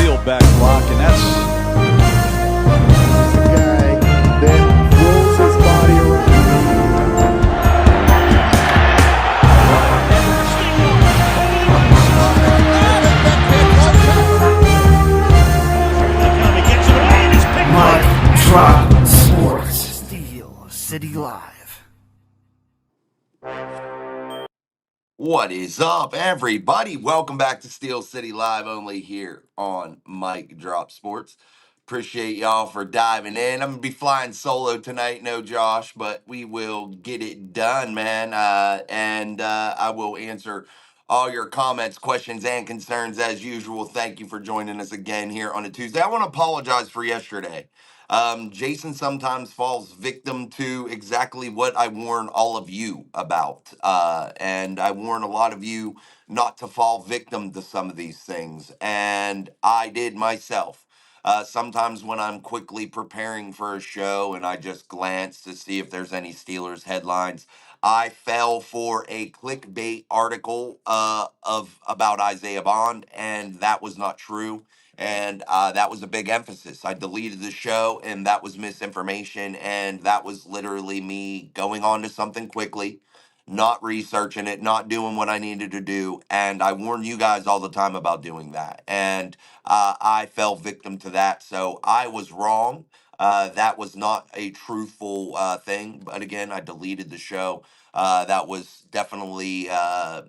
field back block, and that's the guy that rolls his body around. Mike Drop Sports. Steel City Live. What is up, everybody? Welcome back to Steel City Live, only here on Mike Drop Sports. Appreciate y'all for diving in. I'm going to be flying solo tonight, no Josh, but we will get it done, man. And I will answer all your comments, questions, and concerns as usual. Thank you for joining us again here on a Tuesday. I want to apologize for yesterday. Jason sometimes falls victim to exactly what I warn all of you about. And I warn a lot of you not to fall victim to some of these things. And I did myself. Sometimes when I'm quickly preparing for a show and I just glance to see if there's any Steelers headlines, I fell for a clickbait article of about Isaiah Bond, and that was not true. And that was a big emphasis. I deleted the show, and that was misinformation. And that was literally me going on to something quickly, not researching it, not doing what I needed to do. And I warn you guys all the time about doing that. And I fell victim to that. So I was wrong. That was not a truthful thing. But again, I deleted the show. That was definitely a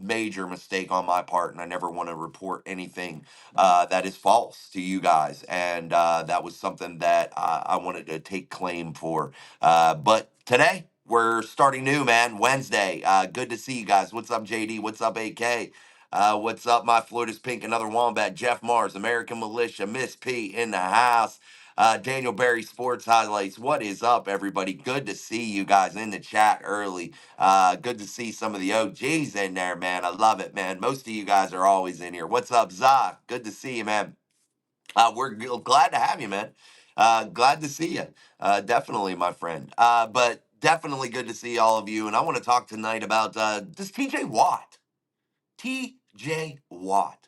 major mistake on my part, and I never want to report anything that is false to you guys. And that was something that I wanted to take claim for. But today, we're starting new, man. Wednesday. Good to see you guys. What's up, JD? What's up, AK? What's up, my Florida's Pink, another Wombat, Jeff Mars, American Militia, Miss P in the house. Daniel Barry Sports Highlights. What is up, everybody? Good to see you guys in the chat early. Good to see some of the OGs in there, man. I love it, man. Most of you guys are always in here. What's up, Za? Good to see you, man. We're glad to have you, man. Glad to see you. Definitely, my friend. But definitely good to see all of you. And I want to talk tonight about this TJ Watt. TJ Watt.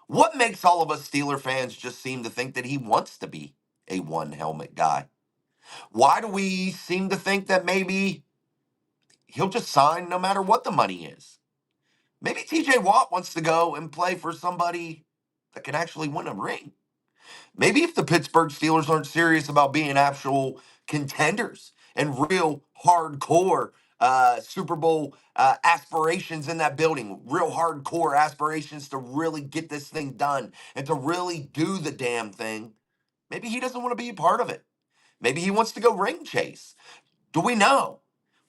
What makes all of us Steeler fans just seem to think that he wants to be a one helmet guy? Why do we seem to think that maybe he'll just sign no matter what the money is? Maybe TJ Watt wants to go and play for somebody that can actually win a ring. Maybe if the Pittsburgh Steelers aren't serious about being actual contenders and real hardcore Super Bowl aspirations in that building, real hardcore aspirations to really get this thing done and to really do the damn thing, maybe he doesn't want to be a part of it. Maybe he wants to go ring chase. Do we know?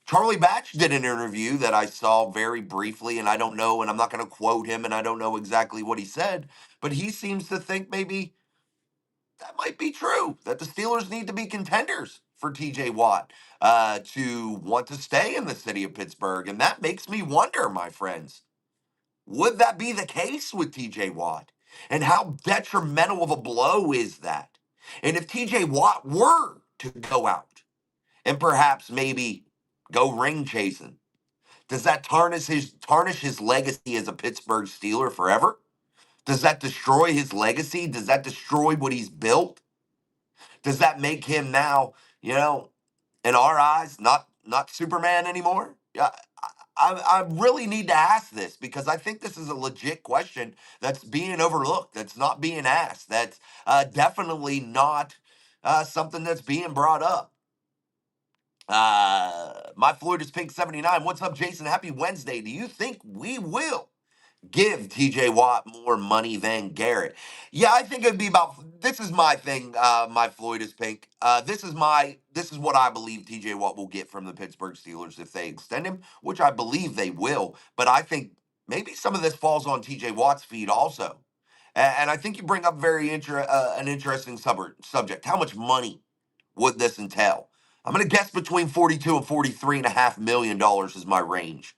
Charlie Batch did an interview that I saw very briefly, and I don't know, and I'm not going to quote him, and I don't know exactly what he said, but he seems to think maybe that might be true, that the Steelers need to be contenders for TJ Watt to want to stay in the city of Pittsburgh. And that makes me wonder, my friends, would that be the case with TJ Watt? And how detrimental of a blow is that? And if TJ Watt were to go out and perhaps maybe go ring chasing, does that tarnish his legacy as a Pittsburgh Steeler forever? Does that destroy his legacy? Does that destroy what he's built? Does that make him now, in our eyes, not Superman anymore? Yeah, I really need to ask this because I think this is a legit question that's being overlooked, that's not being asked, that's definitely not something that's being brought up. My Florida's Pink 79. What's up, Jason? Happy Wednesday. Do you think we will give TJ Watt more money than Garrett? Yeah, I think it'd be about, this is my thing, my Floyd is Pink. This is what I believe TJ Watt will get from the Pittsburgh Steelers if they extend him, which I believe they will. But I think maybe some of this falls on TJ Watt's feet also. And I think you bring up an interesting subject. How much money would this entail? I'm going to guess between 42 and 43 and a half million dollars is my range.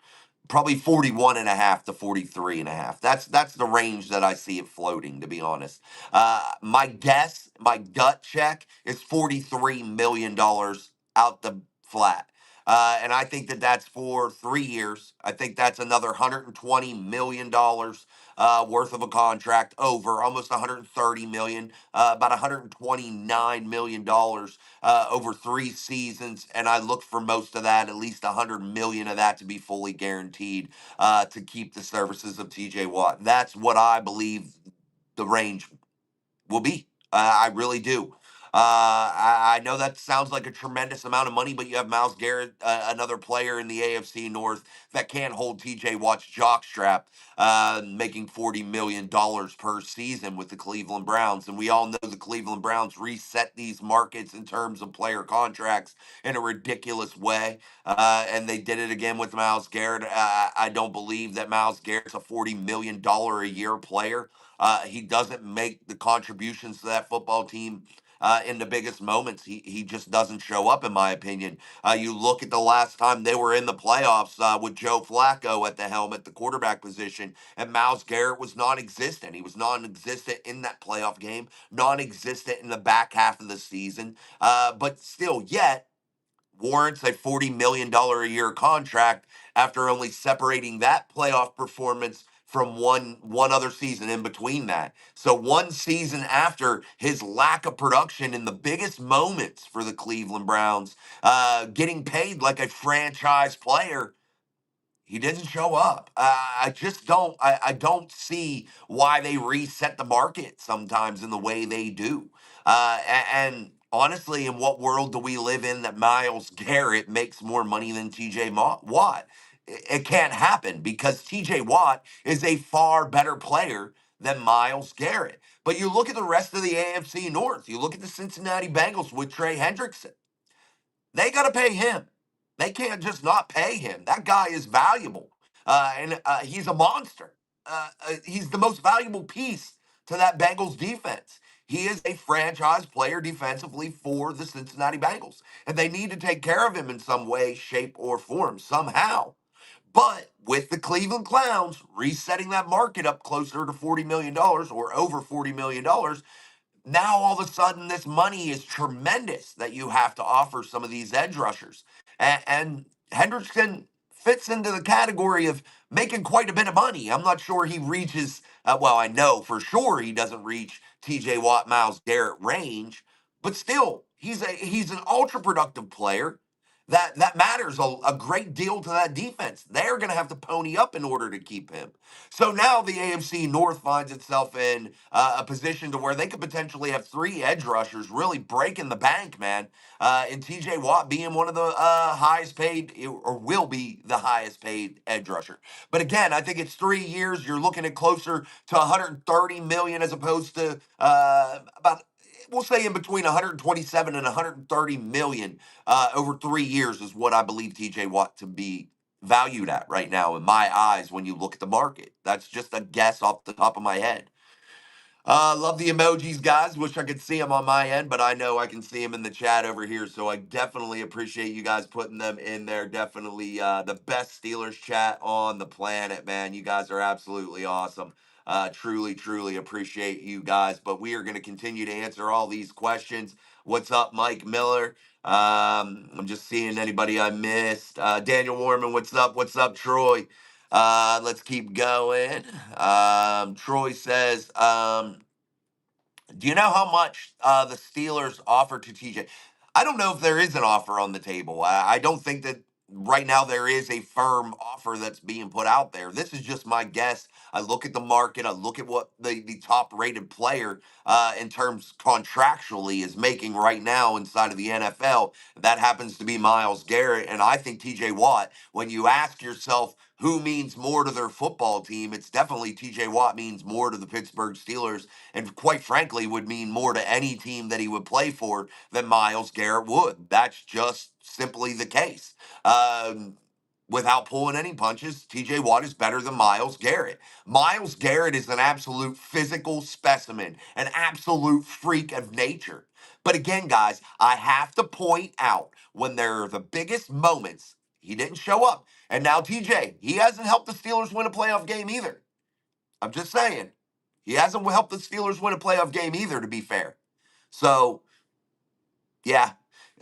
Probably 41 and a half to 43 and a half. That's the range that I see it floating, to be honest. My gut check is $43 million out the flat. And I think that that's for 3 years. I think that's another $120 million worth of a contract, over almost 130 million, about 129 million dollars over 3 seasons. And I look for most of that, at least 100 million of that, to be fully guaranteed to keep the services of TJ Watt. That's what I believe the range will be. I really do. I know that sounds like a tremendous amount of money, but you have Miles Garrett, another player in the AFC North that can't hold TJ Watt's jockstrap, making $40 million per season with the Cleveland Browns. And we all know the Cleveland Browns reset these markets in terms of player contracts in a ridiculous way. And they did it again with Miles Garrett. I don't believe that Miles Garrett's a $40 million a year player. He doesn't make the contributions to that football team in the biggest moments. He just doesn't show up, in my opinion. You look at the last time they were in the playoffs with Joe Flacco at the helm at the quarterback position, and Miles Garrett was non-existent. He was non-existent in that playoff game, non-existent in the back half of the season. But still, yet warrants a $40 million a year contract after only separating that playoff performance from one other season in between that. So one season after his lack of production in the biggest moments for the Cleveland Browns, getting paid like a franchise player, he didn't show up. I just don't. I don't see why they reset the market sometimes in the way they do. And honestly, in what world do we live in that Miles Garrett makes more money than T.J. Watt? It can't happen, because T.J. Watt is a far better player than Miles Garrett. But you look at the rest of the AFC North. You look at the Cincinnati Bengals with Trey Hendrickson. They got to pay him. They can't just not pay him. That guy is valuable, and he's a monster. He's the most valuable piece to that Bengals defense. He is a franchise player defensively for the Cincinnati Bengals, and they need to take care of him in some way, shape, or form somehow. But with the Cleveland Clowns resetting that market up closer to $40 million or over $40 million, now all of a sudden this money is tremendous that you have to offer some of these edge rushers. And Hendrickson fits into the category of making quite a bit of money. I'm not sure he reaches, well, I know for sure he doesn't reach TJ Watt, Miles Garrett range, but still, he's an ultra productive player. That matters a great deal to that defense. They're going to have to pony up in order to keep him. So now the AFC North finds itself in a position to where they could potentially have 3 edge rushers really breaking the bank, man. And TJ Watt being one of the highest paid, or will be the highest paid edge rusher. But again, I think it's 3 years. You're looking at closer to 130 million as opposed to about, we'll say, in between 127 and 130 million over 3 years is what I believe TJ Watt to be valued at right now in my eyes when you look at the market. That's just a guess off the top of my head. Love the emojis, guys. Wish I could see them on my end, but I know I can see them in the chat over here. So I definitely appreciate you guys putting them in there. Definitely the best Steelers chat on the planet, man. You guys are absolutely awesome. Truly, truly appreciate you guys. But we are going to continue to answer all these questions. What's up, Mike Miller? I'm just seeing anybody I missed. Daniel Warman, what's up? What's up, Troy? Let's keep going. Troy says, do you know how much the Steelers offer to TJ? I don't know if there is an offer on the table. I don't think that right now there is a firm offer that's being put out there. This is just my guess. I look at the market. I look at what the top rated player in terms contractually is making right now inside of the NFL. That happens to be Miles Garrett. And I think TJ Watt, when you ask yourself who means more to their football team, it's definitely TJ Watt means more to the Pittsburgh Steelers, and quite frankly would mean more to any team that he would play for than Miles Garrett would. That's just simply the case. Without pulling any punches, TJ Watt is better than Miles Garrett. Miles Garrett is an absolute physical specimen, an absolute freak of nature. But again, guys, I have to point out when there are the biggest moments, he didn't show up. And now TJ, he hasn't helped the Steelers win a playoff game either. I'm just saying. He hasn't helped the Steelers win a playoff game either, to be fair. So, yeah,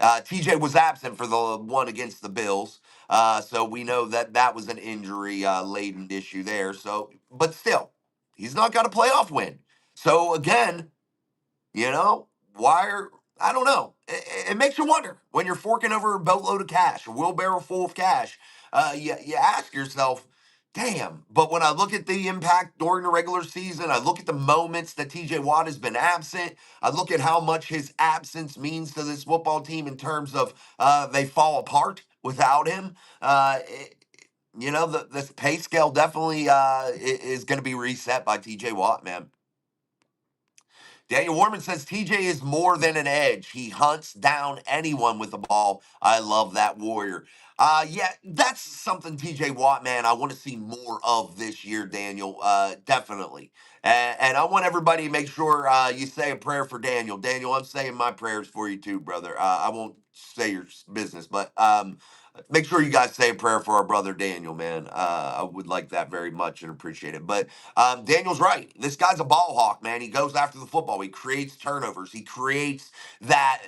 TJ was absent for the one against the Bills, so we know that that was an injury laden issue there. So, but still, he's not got a playoff win. So again, you know, why are I don't know. It makes you wonder when you're forking over a boatload of cash, a wheelbarrow full of cash. You ask yourself, damn. But when I look at the impact during the regular season, I look at the moments that TJ Watt has been absent. I look at how much his absence means to this football team in terms of they fall apart without him. You know, the pay scale definitely is going to be reset by TJ Watt, man. Daniel Warman says TJ is more than an edge. He hunts down anyone with the ball. I love that warrior. Yeah, that's something TJ Watt, man, I want to see more of this year, Daniel. Definitely. And I want everybody to make sure you say a prayer for Daniel. Daniel, I'm saying my prayers for you too, brother. I won't say your business, but make sure you guys say a prayer for our brother Daniel, man. I would like that very much and appreciate it. But Daniel's right. This guy's a ball hawk, man. He goes after the football. He creates turnovers. He creates that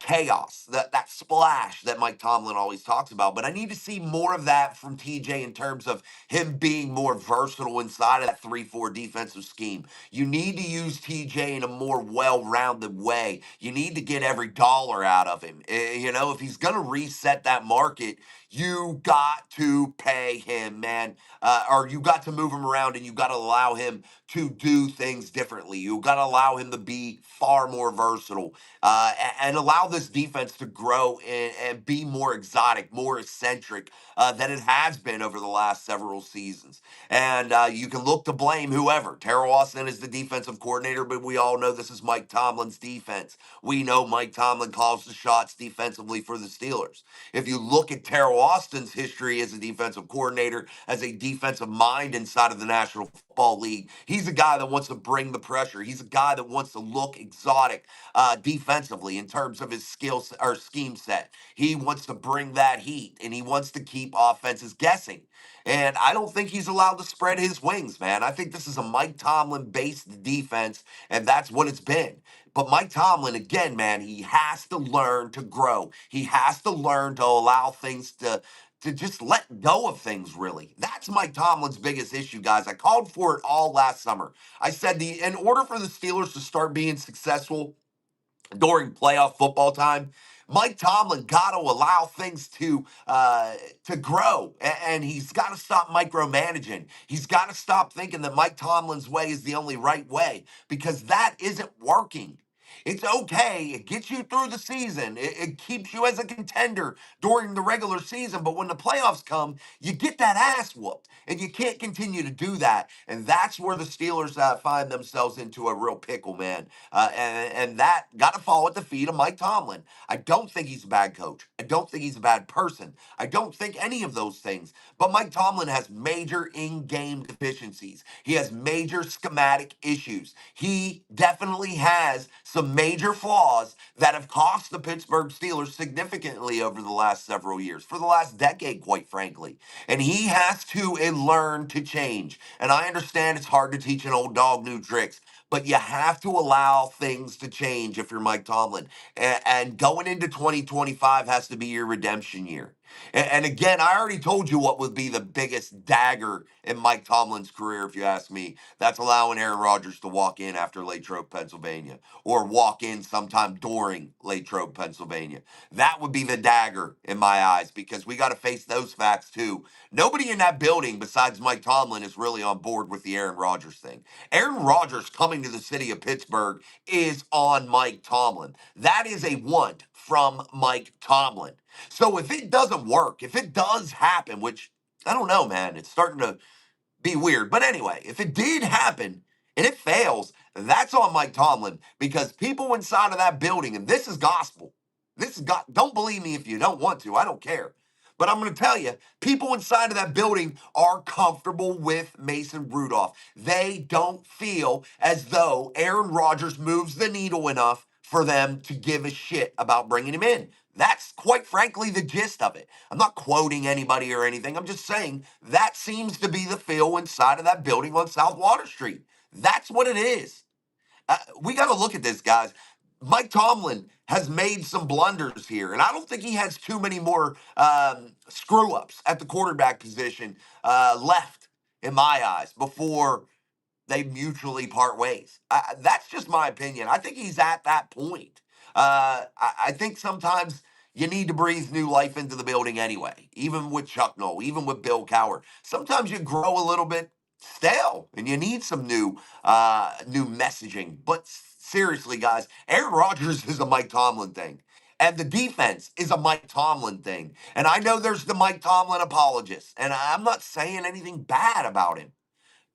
chaos, that splash that Mike Tomlin always talks about. But I need to see more of that from TJ in terms of him being more versatile inside of that 3-4 defensive scheme. You need to use TJ in a more well-rounded way. You need to get every dollar out of him. You know, if he's going to reset that market, you got to pay him, man. Or you got to move him around and you got to allow him to do things differently. You got to allow him to be far more versatile and allow this defense to grow and be more exotic, more eccentric than it has been over the last several seasons. And you can look to blame whoever. Terrell Austin is the defensive coordinator, but we all know this is Mike Tomlin's defense. We know Mike Tomlin calls the shots defensively for the Steelers. If you look at Terrell Austin's history as a defensive coordinator, as a defensive mind inside of the National Football League, he's a guy that wants to bring the pressure. He's a guy that wants to look exotic defensively in terms of his skills or scheme set. He wants to bring that heat and he wants to keep offenses guessing. And I don't think he's allowed to spread his wings, man. I think this is a Mike Tomlin based defense, and that's what it's been. But Mike Tomlin, again, man, he has to learn to grow. He has to learn to allow things to just let go of things, really. That's Mike Tomlin's biggest issue, guys. I called for it all last summer. I said in order for the Steelers to start being successful during playoff football time, Mike Tomlin got to allow things to grow, and he's got to stop micromanaging. He's got to stop thinking that Mike Tomlin's way is the only right way because that isn't working. It's okay. It gets you through the season. It keeps you as a contender during the regular season. But when the playoffs come, you get that ass whooped. And you can't continue to do that. And that's where the Steelers find themselves into a real pickle, man. And that got to fall at the feet of Mike Tomlin. I don't think he's a bad coach. I don't think he's a bad person. I don't think any of those things. But Mike Tomlin has major in-game deficiencies. He has major schematic issues. He definitely has some major flaws that have cost the Pittsburgh Steelers significantly over the last several years, for the last decade, quite frankly. And he has to learn to change. And I understand it's hard to teach an old dog new tricks, but you have to allow things to change if you're Mike Tomlin. And going into 2025 has to be your redemption year. And again, I already told you what would be the biggest dagger in Mike Tomlin's career, if you ask me. That's allowing Aaron Rodgers to walk in after Latrobe, Pennsylvania, or walk in sometime during Latrobe, Pennsylvania. That would be the dagger in my eyes because we got to face those facts too. Nobody in that building besides Mike Tomlin is really on board with the Aaron Rodgers thing. Aaron Rodgers coming to the city of Pittsburgh is on Mike Tomlin. That is a want from Mike Tomlin. So if it doesn't work, if it does happen, which I don't know, man, it's starting to be weird. But anyway, if it did happen and it fails, that's on Mike Tomlin because people inside of that building, and this is gospel. This is God. Don't believe me if you don't want to. I don't care. But I'm going to tell you, people inside of that building are comfortable with Mason Rudolph. They don't feel as though Aaron Rodgers moves the needle enough for them to give a shit about bringing him in. That's quite frankly the gist of it. I'm not quoting anybody or anything. I'm just saying that seems to be the feel inside of that building on South Water Street. That's what it is. We got to look at this, guys. Mike Tomlin has made some blunders here, and I don't think he has too many more screw ups at the quarterback position left in my eyes before they mutually part ways. That's just my opinion. I think he's at that point. I think sometimes you need to breathe new life into the building anyway, even with Chuck Noll, even with Bill Cowher. Sometimes you grow a little bit stale and you need some new messaging. But seriously, guys, Aaron Rodgers is a Mike Tomlin thing. And the defense is a Mike Tomlin thing. And I know there's the Mike Tomlin apologists, and I'm not saying anything bad about him.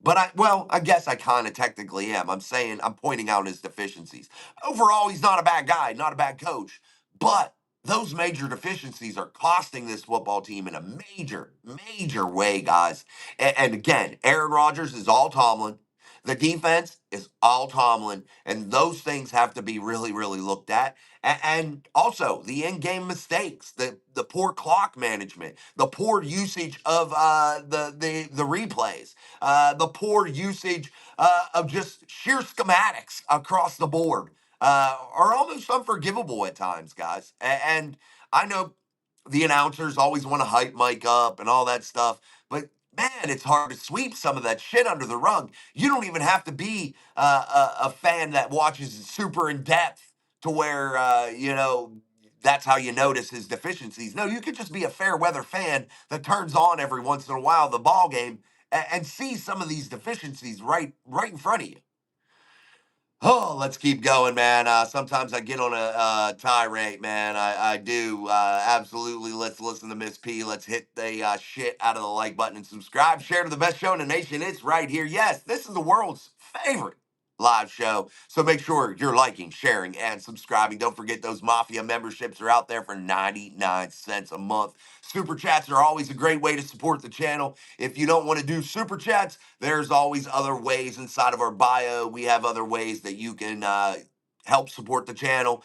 But I guess I kind of technically am. I'm pointing out his deficiencies. Overall, he's not a bad guy, not a bad coach. But those major deficiencies are costing this football team in a major, major way, guys. And again, Aaron Rodgers is all Tomlin. The defense is all Tomlin. And those things have to be really, really looked at. And also the in-game mistakes, the poor clock management, the poor usage of the replays, the poor usage of just sheer schematics across the board are almost unforgivable at times, guys. And I know the announcers always want to hype Mike up and all that stuff, but man, it's hard to sweep some of that shit under the rug. You don't even have to be a fan that watches super in depth to where that's how you notice his deficiencies. No, you could just be a fair weather fan that turns on every once in a while the ball game and see some of these deficiencies right in front of you. Oh, let's keep going, man. Sometimes I get on a tirade, man. I do. Absolutely. Let's listen to Miss P. Let's hit the shit out of the like button and subscribe. Share to the best show in the nation. It's right here. Yes, this is the world's favorite live show. So make sure you're liking, sharing, and subscribing. Don't forget those Mafia memberships are out there for 99 cents a month. Super chats are always a great way to support the channel. If you don't want to do super chats, there's always other ways inside of our bio. We have other ways that you can help support the channel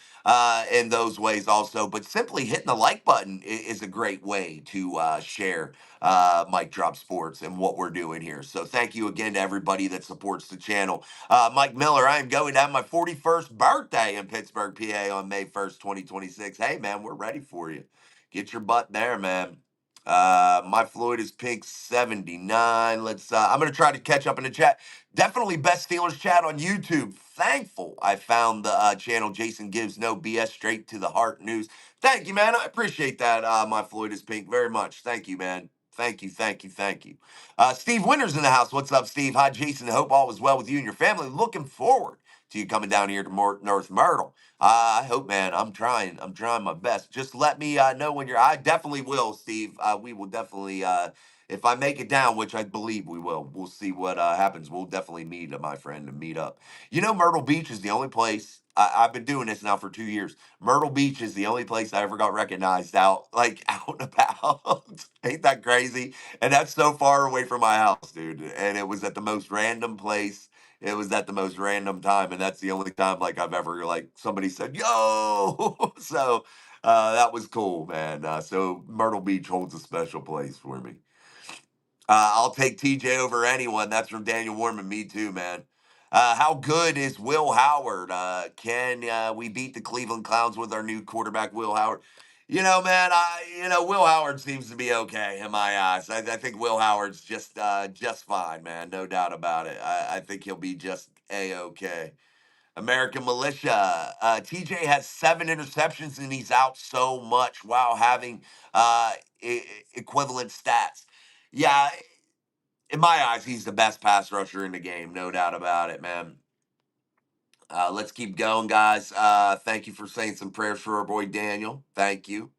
in those ways also. But simply hitting the like button is a great way to share Mike Drop Sports and what we're doing here. So thank you again to everybody that supports the channel. Mike Miller, I am going to have my 41st birthday in Pittsburgh, PA on May 1st, 2026. Hey, man, we're ready for you. Get your butt there, man. My Floyd is pink 79. I'm gonna try to catch up in the chat. Definitely best Steelers chat on YouTube. Thankful I found the channel Jason Gives No BS Straight to the Heart News. Thank you, man. I appreciate that. My Floyd is pink very much. Thank you, man. Thank you, thank you, thank you. Steve Winters in the house. What's up, Steve? Hi, Jason. Hope all is well with you and your family. Looking forward to you coming down here to North Myrtle. I hope, man. I'm trying. I'm trying my best. Just let me know when you're. I definitely will, Steve. We will definitely. If I make it down, which I believe we will, we'll see what happens. We'll definitely meet, my friend, and meet up. You know, Myrtle Beach is the only place. I've been doing this now for 2 years. Myrtle Beach is the only place I ever got recognized out, like out and about. Ain't that crazy? And that's so far away from my house, dude. And it was at the most random place. It was at the most random time, and that's the only time like I've ever like somebody said yo. So that was cool, man. So Myrtle Beach holds a special place for me. I'll take TJ over anyone. That's from Daniel Warman. Me too, man. How good is Will Howard? Can we beat the Cleveland Clowns with our new quarterback, Will Howard? You know, man, Will Howard seems to be okay in my eyes. I think Will Howard's just fine, man. No doubt about it. I think he'll be just a-okay. American Militia. TJ has 7 interceptions and he's out so much while having equivalent stats. Yeah, in my eyes, he's the best pass rusher in the game. No doubt about it, man. Let's keep going, guys. Thank you for saying some prayers for our boy Daniel. Thank you.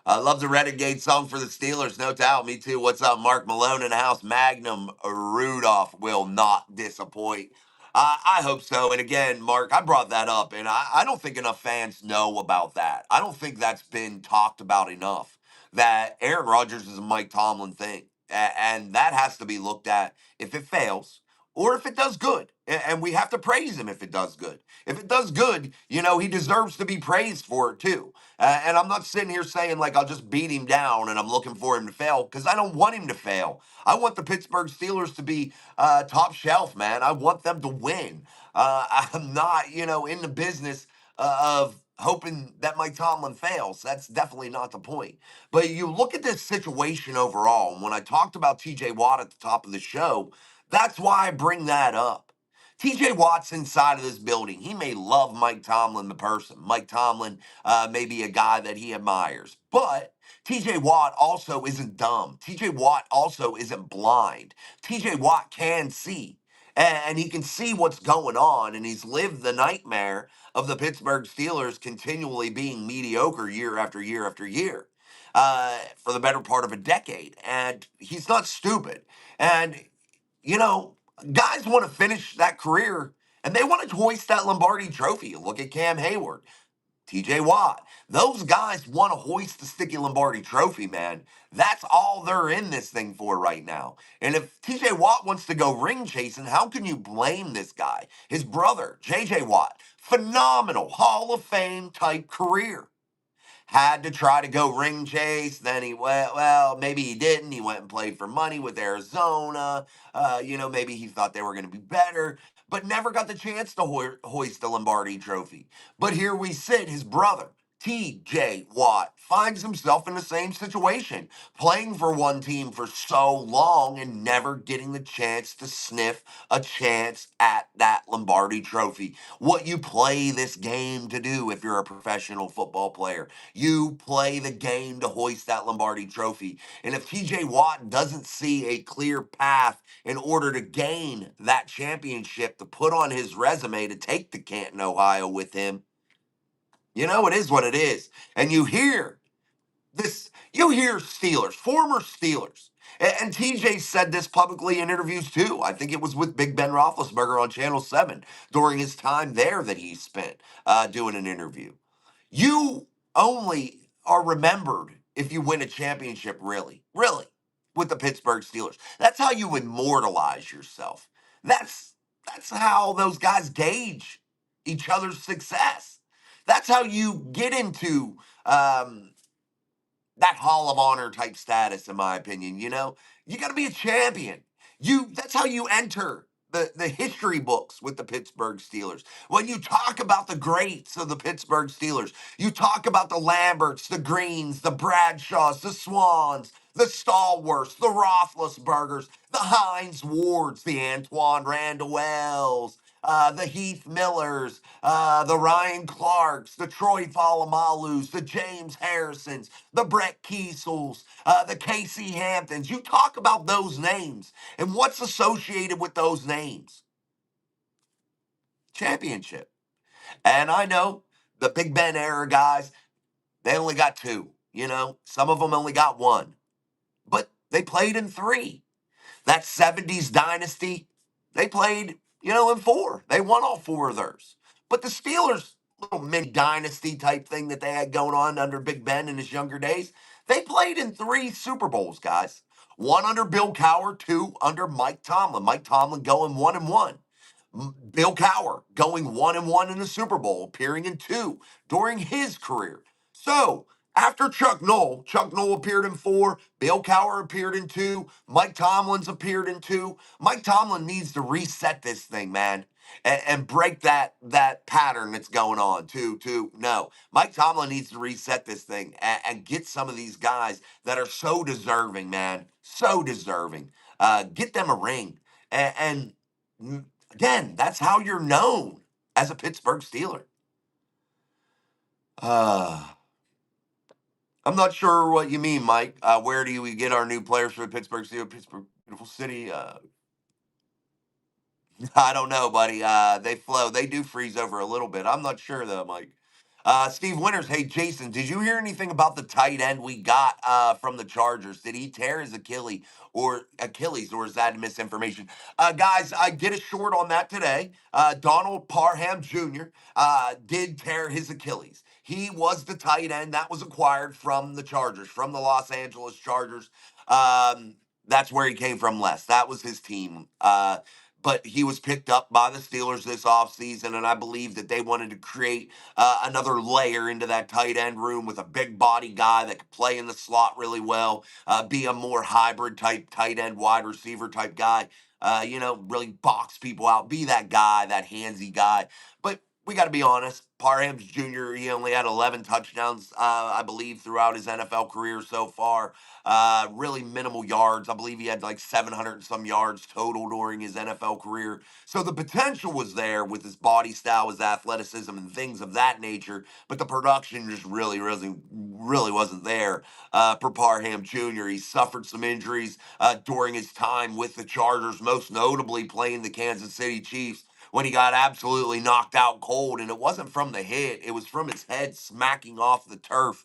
Love the Renegade song for the Steelers, no doubt. Me too. What's up, Mark Malone in the house? Magnum Rudolph will not disappoint. I hope so. And again, Mark, I brought that up, and I don't think enough fans know about that. I don't think that's been talked about enough. That Aaron Rodgers is a Mike Tomlin thing, and that has to be looked at if it fails or if it does good. And we have to praise him if it does good. If it does good, he deserves to be praised for it too. And I'm not sitting here saying like I'll just beat him down and I'm looking for him to fail because I don't want him to fail. I want the Pittsburgh Steelers to be top shelf, man. I want them to win. I'm not, in the business of hoping that Mike Tomlin fails. That's definitely not the point. But you look at this situation overall, and when I talked about TJ Watt at the top of the show, that's why I bring that up. TJ Watt's inside of this building. He may love Mike Tomlin, the person. Mike Tomlin may be a guy that he admires. But TJ Watt also isn't dumb. TJ Watt also isn't blind. TJ Watt can see. And he can see what's going on. And he's lived the nightmare of the Pittsburgh Steelers continually being mediocre year after year after year for the better part of a decade. And he's not stupid. And, you know, guys want to finish that career and they want to hoist that Lombardi trophy. Look at Cam Hayward. TJ Watt. Those guys want to hoist the Sticky Lombardi trophy, man. That's all they're in this thing for right now. And if TJ Watt wants to go ring chasing, how can you blame this guy? His brother, JJ Watt, phenomenal Hall of Fame type career. Had to try to go ring chase. Then he went, well, maybe he didn't. He went and played for money with Arizona. Maybe he thought they were going to be better, but never got the chance to hoist the Lombardi trophy. But here we sit, his brother, TJ Watt, finds himself in the same situation, playing for one team for so long and never getting the chance to sniff a chance at that Lombardi trophy. What you play this game to do if you're a professional football player. You play the game to hoist that Lombardi trophy. And if TJ Watt doesn't see a clear path in order to gain that championship to put on his resume to take to Canton, Ohio with him, it is what it is. And you hear Steelers, former Steelers. And TJ said this publicly in interviews too. I think it was with Big Ben Roethlisberger on Channel 7 during his time there that he spent doing an interview. You only are remembered if you win a championship, really, really, with the Pittsburgh Steelers. That's how you immortalize yourself. That's how those guys gauge each other's success. That's how you get into that Hall of Honor type status, in my opinion. You got to be a champion. That's how you enter the history books with the Pittsburgh Steelers. When you talk about the greats of the Pittsburgh Steelers, you talk about the Lamberts, the Greens, the Bradshaws, the Swans, the Stalwarts, the Roethlisbergers, the Hines Wards, the Antoine Randall, the Heath Millers, the Ryan Clarks, the Troy Falamalus, the James Harrisons, the Brett Kiesels, the Casey Hamptons. You talk about those names, and what's associated with those names? Championship. And I know the Big Ben era guys, they only got two. Some of them only got one, but they played in three. That 70s dynasty, they played, in four. They won all four of theirs. But the Steelers, little mini dynasty type thing that they had going on under Big Ben in his younger days, they played in three Super Bowls, guys. One under Bill Cowher, two under Mike Tomlin. Mike Tomlin going 1-1. Bill Cowher going 1-1 in the Super Bowl, appearing in two during his career. So after Chuck Noll appeared in four, Bill Cowher appeared in two, Mike Tomlin's appeared in two. Mike Tomlin needs to reset this thing, man, and break that pattern that's going on. No, Mike Tomlin needs to reset this thing and get some of these guys that are so deserving, man, so deserving. Get them a ring, and again, that's how you're known as a Pittsburgh Steeler. I'm not sure what you mean, Mike. Where do we get our new players for the Pittsburgh Steelers? Pittsburgh, beautiful city. I don't know, buddy. They flow. They do freeze over a little bit. I'm not sure though, Mike. Steve Winters, hey Jason, did you hear anything about the tight end we got from the Chargers? Did he tear his Achilles, or is that misinformation? Guys, I did a short on that today. Donald Parham Jr. Did tear his Achilles. He was the tight end that was acquired from the Chargers, from the Los Angeles Chargers. That's where he came from, Les. That was his team. But he was picked up by the Steelers this offseason, and I believe that they wanted to create another layer into that tight end room with a big body guy that could play in the slot really well, be a more hybrid type tight end, wide receiver type guy, really box people out, be that guy, that handsy guy. But we got to be honest. Parham's Jr., he only had 11 touchdowns, I believe, throughout his NFL career so far. Really minimal yards. I believe he had like 700 and some yards total during his NFL career. So the potential was there with his body style, his athleticism, and things of that nature. But the production just really wasn't there for Parham Jr. He suffered some injuries during his time with the Chargers, most notably playing the Kansas City Chiefs when he got absolutely knocked out cold. And it wasn't from the hit, it was from his head smacking off the turf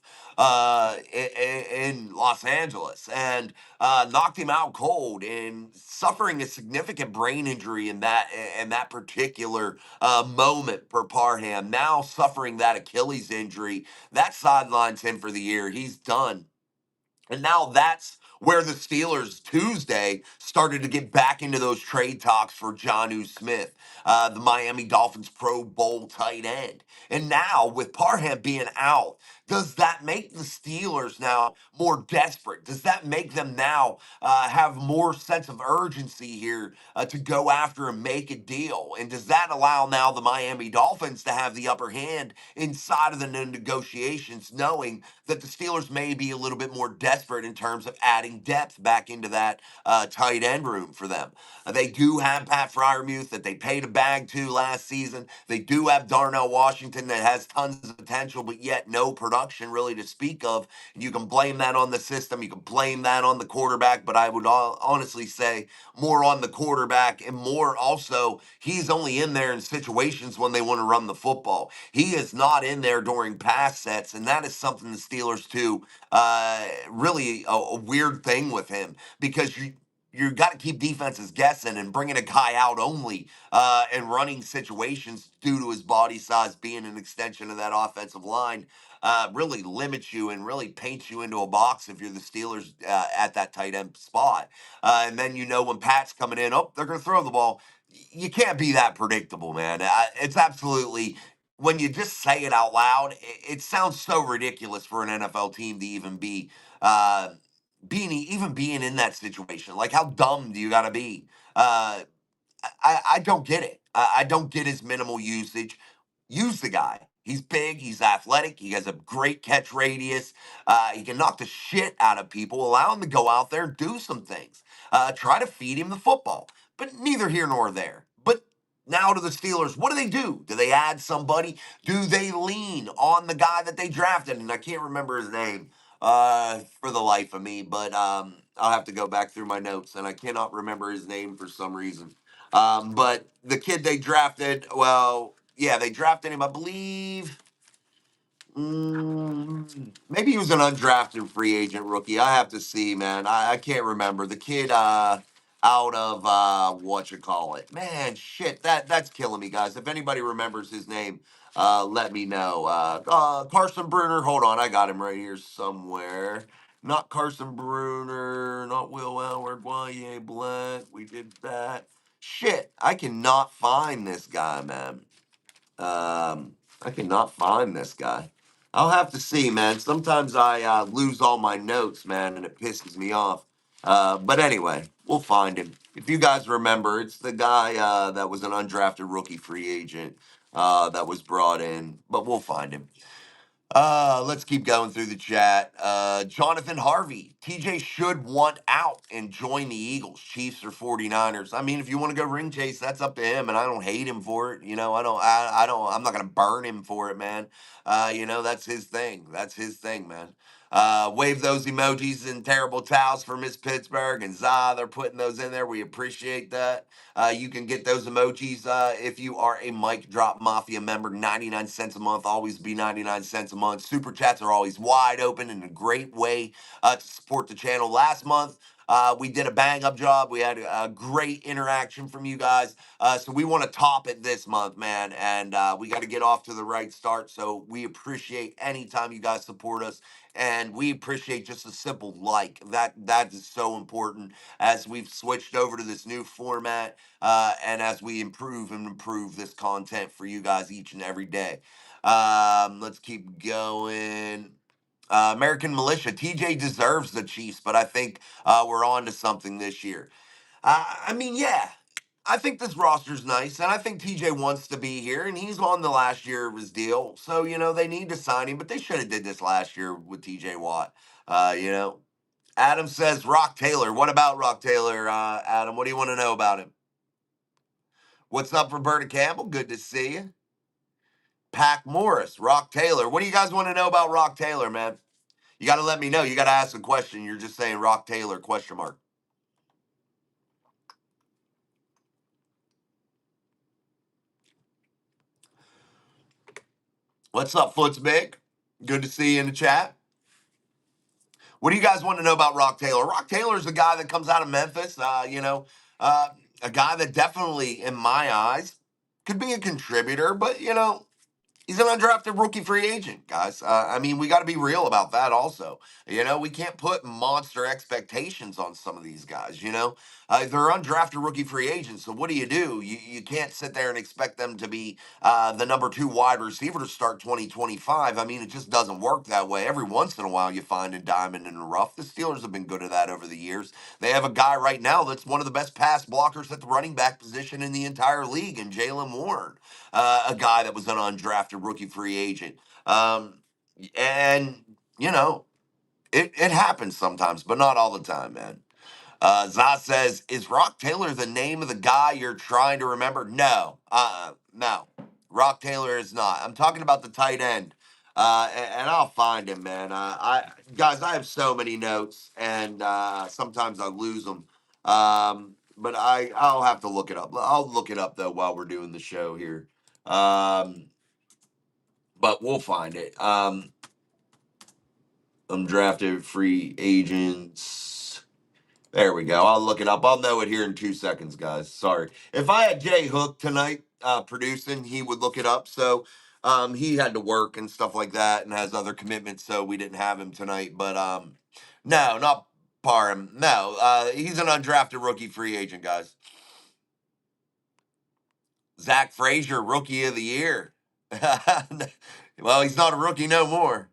in Los Angeles, and knocked him out cold, and suffering a significant brain injury in that particular moment for Parham. Now suffering that Achilles injury, that sidelines him for the year. He's done. And now that's where the Steelers Tuesday started to get back into those trade talks for Jonnu Smith, the Miami Dolphins Pro Bowl tight end. And now with Parham being out, does that make the Steelers now more desperate? Does that make them now have more sense of urgency here to go after and make a deal? And does that allow now the Miami Dolphins to have the upper hand inside of the negotiations, knowing that the Steelers may be a little bit more desperate in terms of adding depth back into that tight end room for them? They do have Pat Fryermuth that they paid a bag to last season. They do have Darnell Washington that has tons of potential, but yet no production really to speak of. And you can blame that on the system. You can blame that on the quarterback, but I would honestly say more on the quarterback, and more also, he's only in there in situations when they want to run the football. He is not in there during pass sets, and that is something the Steelers do. Really a weird thing with him, because you got to keep defenses guessing, and bringing a guy out only and running situations due to his body size being an extension of that offensive line really limits you and really paints you into a box if you're the Steelers at that tight end spot. And then when Pat's coming in, oh, they're going to throw the ball. You can't be that predictable, man. It's absolutely, when you just say it out loud, it sounds so ridiculous for an NFL team to even be uh, being in that situation. Like, how dumb do you got to be? Uh, I don't get it. I don't get his minimal usage. Use the guy. He's big. He's athletic. He has a great catch radius. He can knock the shit out of people. Allow him to go out there and do some things. Try to feed him the football. But neither here nor there. But now to the Steelers, what do? Do they add somebody? Do they lean on the guy that they drafted? And I can't remember his name for the life of me, but I'll have to go back through my notes, and I cannot remember his name for some reason. But the kid they drafted, well, yeah, they drafted him, I believe. Maybe he was an undrafted free agent rookie. I have to see, man. I can't remember. The kid out of what you call it. Man, shit, that's killing me, guys. If anybody remembers his name, let me know. Carson Bruner, hold on, I got him right here somewhere. Not Carson Bruner, not Will Howard, Y.A. Black. We did that. Shit, I cannot find this guy, man. I cannot find this guy. I'll have to see, man. Sometimes I lose all my notes, man, and it pisses me off. But anyway, we'll find him. If you guys remember, it's the guy that was an undrafted rookie free agent that was brought in, but we'll find him. Let's keep going through the chat. Jonathan Harvey. TJ should want out and join the Eagles, Chiefs, or 49ers. I mean, if you want to go ring chase, that's up to him, and I don't hate him for it. I'm not gonna burn him for it, man. That's his thing. That's his thing, man. Wave those emojis and terrible towels for Miss Pittsburgh and Za. They're putting those in there. We appreciate that. You can get those emojis if you are a Mic Drop Mafia member. 99 cents a month. Always be 99 cents a month. Super chats are always wide open and a great way to support the channel. Last month, we did a bang up job. We had a great interaction from you guys. So we want to top it this month, man. And we got to get off to the right start. So we appreciate any time you guys support us. And we appreciate just a simple like. That is so important as we've switched over to this new format and as we improve this content for you guys each and every day. Let's keep going. American Militia. TJ deserves the Chiefs, but I think we're on to something this year. I mean, yeah. I think this roster's nice, and I think TJ wants to be here, and he's on the last year of his deal. So, they need to sign him, but they should have did this last year with TJ Watt. You know, Adam says Rock Taylor. What about Rock Taylor, Adam? What do you want to know about him? What's up, Roberta Campbell? Good to see you. Pack Morris, Rock Taylor. What do you guys want to know about Rock Taylor, man? You got to let me know. You got to ask a question. You're just saying Rock Taylor, question mark. What's up, Foots Big? Good to see you in the chat. What do you guys want to know about Rock Taylor? Rock Taylor is a guy that comes out of Memphis, a guy that definitely, in my eyes, could be a contributor, but, he's an undrafted rookie free agent, guys. I mean, we got to be real about that also. We can't put monster expectations on some of these guys, they're undrafted rookie free agents. So what do? You can't sit there and expect them to be the number 2 wide receiver to start 2025. I mean, it just doesn't work that way. Every once in a while, you find a diamond in the rough. The Steelers have been good at that over the years. They have a guy right now that's one of the best pass blockers at the running back position in the entire league, and Jalen Warren, a guy that was an undrafted rookie free agent. And, you know, it happens sometimes, but not all the time, man. Zaz says, is Rock Taylor the name of the guy you're trying to remember? No. No. Rock Taylor is not. I'm talking about the tight end. And I'll find him, man. Guys, I have so many notes, and sometimes I lose them. But I'll have to look it up. I'll look it up though while we're doing the show here. But we'll find it. Undrafted free agents. There we go. I'll look it up. I'll know it here in 2 seconds, guys. Sorry. If I had Jay Hook tonight producing, he would look it up. So he had to work and stuff like that and has other commitments, so we didn't have him tonight. But no, not Parham. No, he's an undrafted rookie free agent, guys. Zach Frazier, rookie of the year. Well, he's not a rookie no more.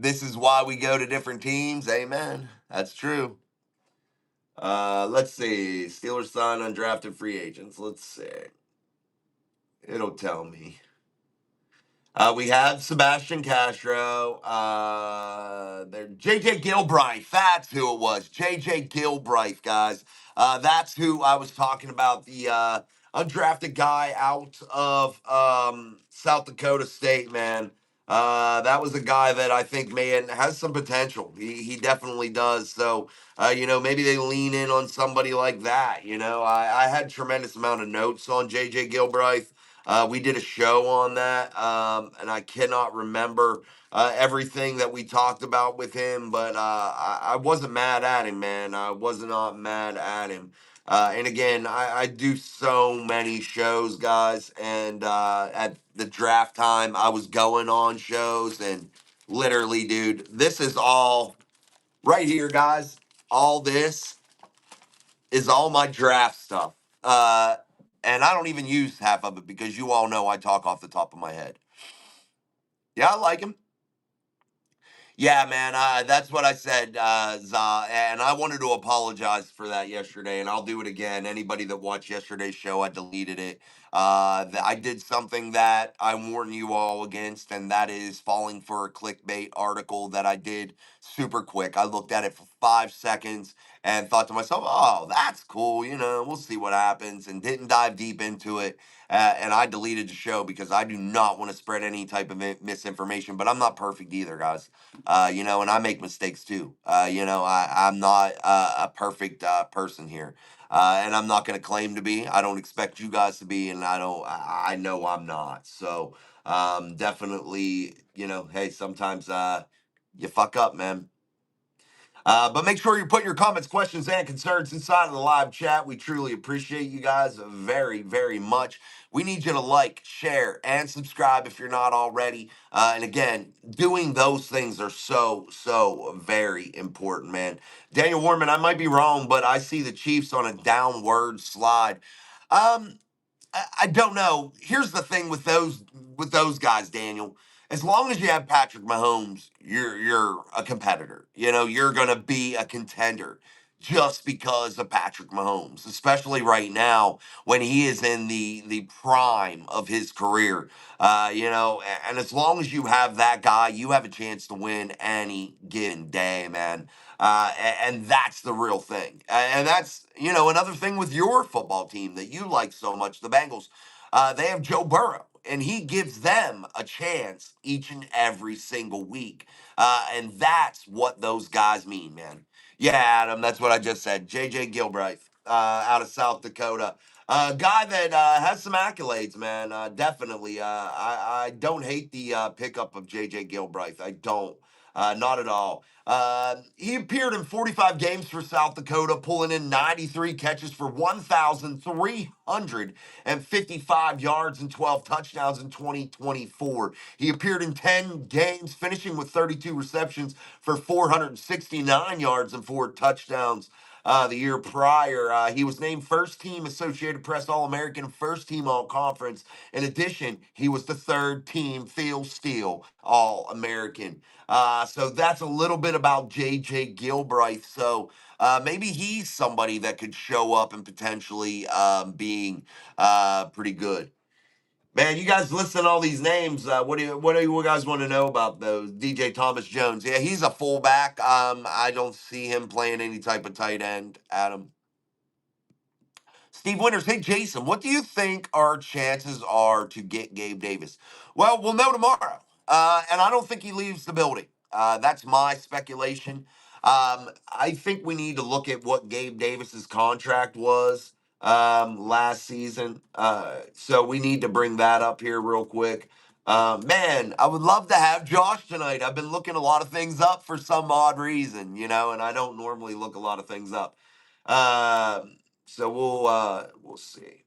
This is why we go to different teams. Amen. That's true. Let's see. Steelers sign undrafted free agents. Let's see. It'll tell me. We have Sebastian Castro. There, JJ Gilbride. That's who it was. JJ Gilbride, guys. That's who I was talking about. The undrafted guy out of South Dakota State, man. That was a guy that I think has some potential. He definitely does. So, maybe they lean in on somebody like that. I had tremendous amount of notes on JJ Gilbride. We did a show on that, and I cannot remember everything that we talked about with him, but I wasn't mad at him, man. I was not mad at him. And again, I do so many shows, guys, and at the draft time, I was going on shows, and literally, dude, this is all right here, guys. All this is all my draft stuff. And I don't even use half of it because you all know I talk off the top of my head. Yeah, I like him. Yeah, man, that's what I said, Za, and I wanted to apologize for that yesterday, and I'll do it again. Anybody that watched yesterday's show, I deleted it. I did something that I warn you all against, and that is falling for a clickbait article that I did super quick. I looked at it for 5 seconds and thought to myself, oh, that's cool, we'll see what happens, and didn't dive deep into it. And I deleted the show because I do not want to spread any type of misinformation, but I'm not perfect either, guys. And I make mistakes too. I'm not a perfect person here. And I'm not going to claim to be. I don't expect you guys to be, and I know I'm not. So, definitely, hey, sometimes you fuck up, man. But make sure you put your comments, questions, and concerns inside of the live chat. We truly appreciate you guys very, very much. We need you to like, share, and subscribe if you're not already. And again, doing those things are so, so very important, man. Daniel Warman, I might be wrong, but I see the Chiefs on a downward slide. I don't know. Here's the thing with those guys, Daniel. As long as you have Patrick Mahomes, you're a competitor. You're gonna be a contender. just because of Patrick Mahomes, especially right now when he is in the prime of his career. And as long as you have that guy, you have a chance to win any given day, man. And that's the real thing. And that's, another thing with your football team that you like so much, the Bengals. They have Joe Burrow, and he gives them a chance each and every single week. And that's what those guys mean, man. Yeah, Adam, that's what I just said. J.J. Gilbreth out of South Dakota. Guy that has some accolades, man. Definitely. I don't hate the pickup of J.J. Gilbreth. I don't. Not at all. He appeared in 45 games for South Dakota, pulling in 93 catches for 1,355 yards and 12 touchdowns in 2024. He appeared in 10 games, finishing with 32 receptions for 469 yards and 4 touchdowns. The year prior, he was named first team Associated Press All American, first team All Conference. In addition, he was the third team Phil Steele All American. So that's a little bit about JJ Gilbreth. So maybe he's somebody that could show up and potentially being pretty good. Man, you guys listen to all these names. What do you guys want to know about those? DJ Thomas Jones. Yeah, he's a fullback. I don't see him playing any type of tight end, Adam. Steve Winters, hey Jason, what do you think our chances are to get Gabe Davis? Well, we'll know tomorrow. And I don't think he leaves the building. That's my speculation. I think we need to look at what Gabe Davis's contract was last season. So we need to bring that up here real quick. Man, I would love to have Josh tonight. I've been looking a lot of things up for some odd reason, and I don't normally look a lot of things up. So we'll see.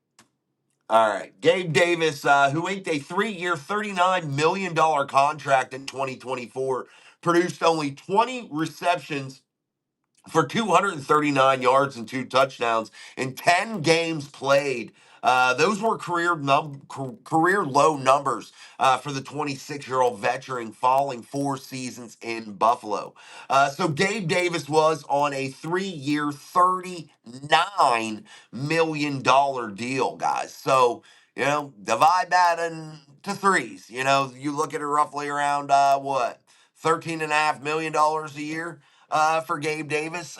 All right, Gabe Davis, who inked a 3-year, $39 million contract in 2024, produced only 20 receptions for 239 yards and 2 touchdowns in 10 games played. Those were career low numbers for the 26-year-old veteran, falling 4 seasons in Buffalo. So Gabe Davis was on a 3-year, $39 million deal, guys. So divide that into threes. You look at it roughly around what, $13.5 million a year for Gabe Davis.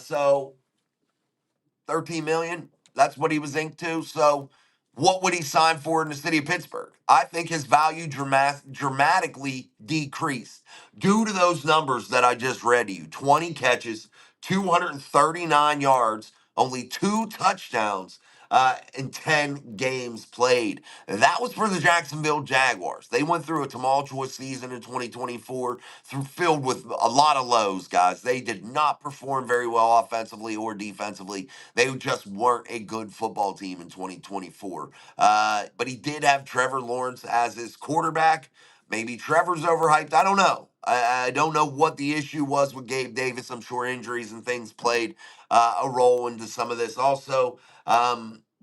So 13 million. That's what he was inked to. So what would he sign for in the city of Pittsburgh? I think his value dramatically decreased due to those numbers that I just read to you. 20 catches, 239 yards, only 2 touchdowns in 10 games played. That was for the Jacksonville Jaguars. They went through a tumultuous season in 2024, filled with a lot of lows, guys. They did not perform very well offensively or defensively. They just weren't a good football team in 2024. But he did have Trevor Lawrence as his quarterback. Maybe Trevor's overhyped. I don't know. I don't know what the issue was with Gabe Davis. I'm sure injuries and things played a role into some of this also.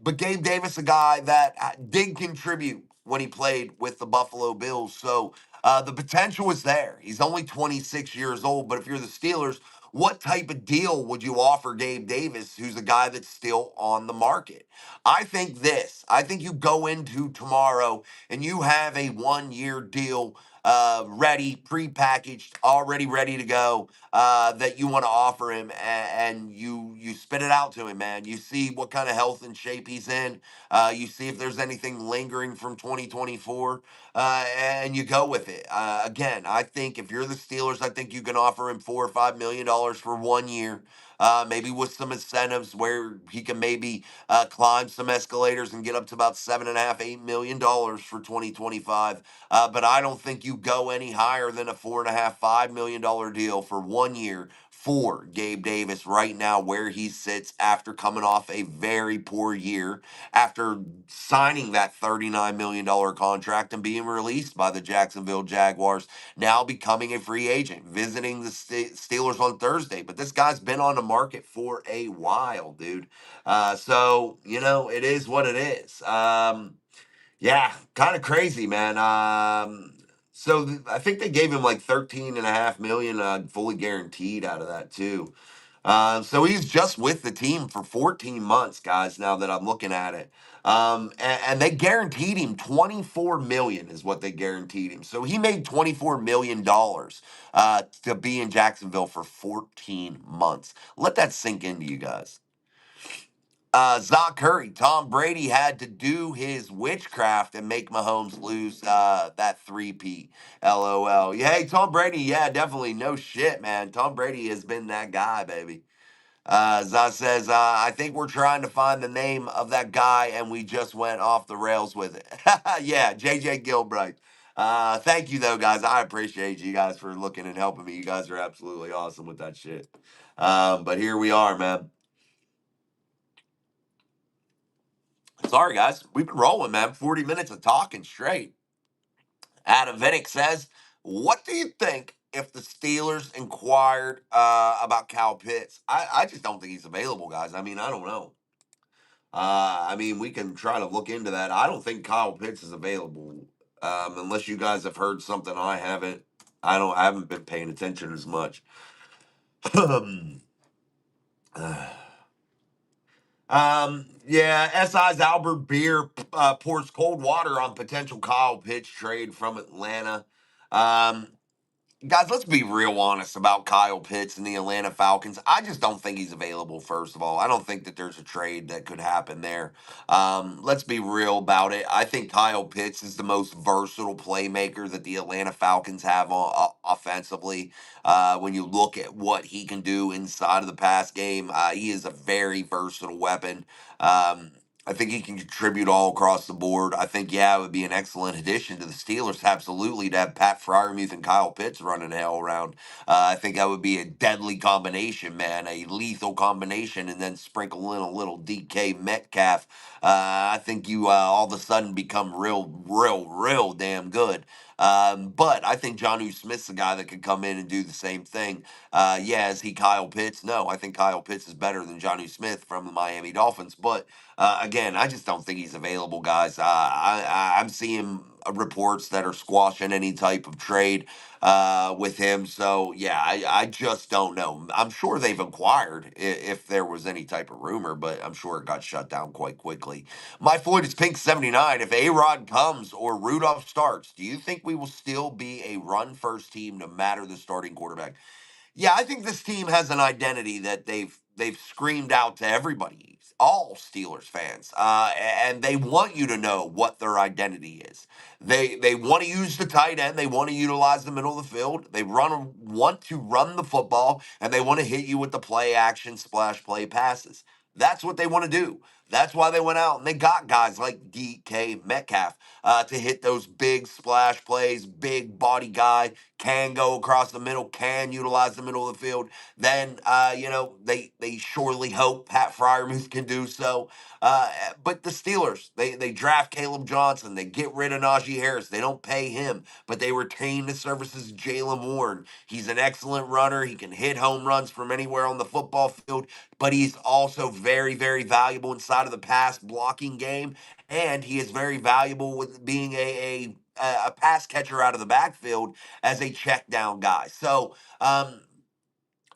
But Gabe Davis, a guy that did contribute when he played with the Buffalo Bills. So the potential was there. He's only 26 years old. But if you're the Steelers, what type of deal would you offer Gabe Davis, who's a guy that's still on the market? I think this. I think you go into tomorrow and you have a 1-year deal ready, prepackaged, already ready to go that you want to offer him, and you spit it out to him, man. You see what kind of health and shape he's in. You see if there's anything lingering from 2024, and you go with it. Again, I think if you're the Steelers, I think you can offer him $4 or $5 million for 1 year. Maybe with some incentives where he can maybe climb some escalators and get up to about $7.5, $8 million for 2025. But I don't think you go any higher than a $4.5, $5 million deal for 1 year for Gabe Davis right now, where he sits after coming off a very poor year, after signing that $39 million contract and being released by the Jacksonville Jaguars, now becoming a free agent, visiting the Steelers on Thursday. But this guy's been on the market for a while, dude. So, it is what it is. Yeah, kind of crazy, man. I think they gave him like 13.5 million fully guaranteed out of that too. So he's just with the team for 14 months, guys. Now that I'm looking at it, and they guaranteed him 24 million is what they guaranteed him. So he made 24 million dollars to be in Jacksonville for 14 months. Let that sink into you guys. Zach Curry, Tom Brady had to do his witchcraft and make Mahomes lose that 3P. LOL. Yeah, hey, Tom Brady, yeah, definitely. No shit, man. Tom Brady has been that guy, baby. Zah says, I think we're trying to find the name of that guy and we just went off the rails with it. Yeah, JJ Gilbright. Thank you, though, guys. I appreciate you guys for looking and helping me. You guys are absolutely awesome with that shit. But here we are, man. Sorry, guys. We've been rolling, man. 40 minutes of talking straight. Adam Vinnick says, what do you think if the Steelers inquired about Kyle Pitts? I just don't think he's available, guys. I mean, I don't know. I mean, we can try to look into that. I don't think Kyle Pitts is available, unless you guys have heard something I haven't. I haven't been paying attention as much. Yeah, SI's Albert Beer pours cold water on potential Kyle Pitts trade from Atlanta. Um, Guys, let's be real honest about Kyle Pitts and the Atlanta Falcons. I just don't think he's available, first of all. I don't think that there's a trade that could happen there. Let's be real about it. I think Kyle Pitts is the most versatile playmaker that the Atlanta Falcons have offensively. When you look at what he can do inside of the pass game, he is a very versatile weapon. I think he can contribute all across the board. I think, yeah, it would be an excellent addition to the Steelers, absolutely, to have Pat Fryermuth and Kyle Pitts running hell around. I think that would be a deadly combination, man, a lethal combination, and then sprinkle in a little DK Metcalf. I think you all of a sudden become real damn good. But I think Jonnu Smith's the guy that could come in and do the same thing. Yeah, is he Kyle Pitts? No, I think Kyle Pitts is better than Jonnu Smith from the Miami Dolphins, but again, I just don't think he's available, guys. I'm seeing reports that are squashing any type of trade with him. So, yeah, I just don't know. I'm sure they've inquired if there was any type of rumor, but I'm sure it got shut down quite quickly. My Floyd is Pink 79. If A-Rod comes or Rudolph starts, do you think we will still be a run first team no matter the starting quarterback? Yeah, I think this team has an identity that they've screamed out to everybody, all Steelers fans, and they want you to know what their identity is. They want to use the tight end. They want to utilize the middle of the field. They want to run the football, and they want to hit you with the play action splash play passes. That's what they want to do. That's why they went out and they got guys like DK Metcalf to hit those big splash plays, big body guy, can go across the middle, can utilize the middle of the field. Then, they surely hope Pat Fryermuth can do so. But the Steelers, they draft Caleb Johnson. They get rid of Najee Harris. They don't pay him, but they retain the services of Jalen Warren. He's an excellent runner. He can hit home runs from anywhere on the football field, but he's also very, very valuable inside of the pass blocking game. And he is very valuable with being a pass catcher out of the backfield as a check down guy. So,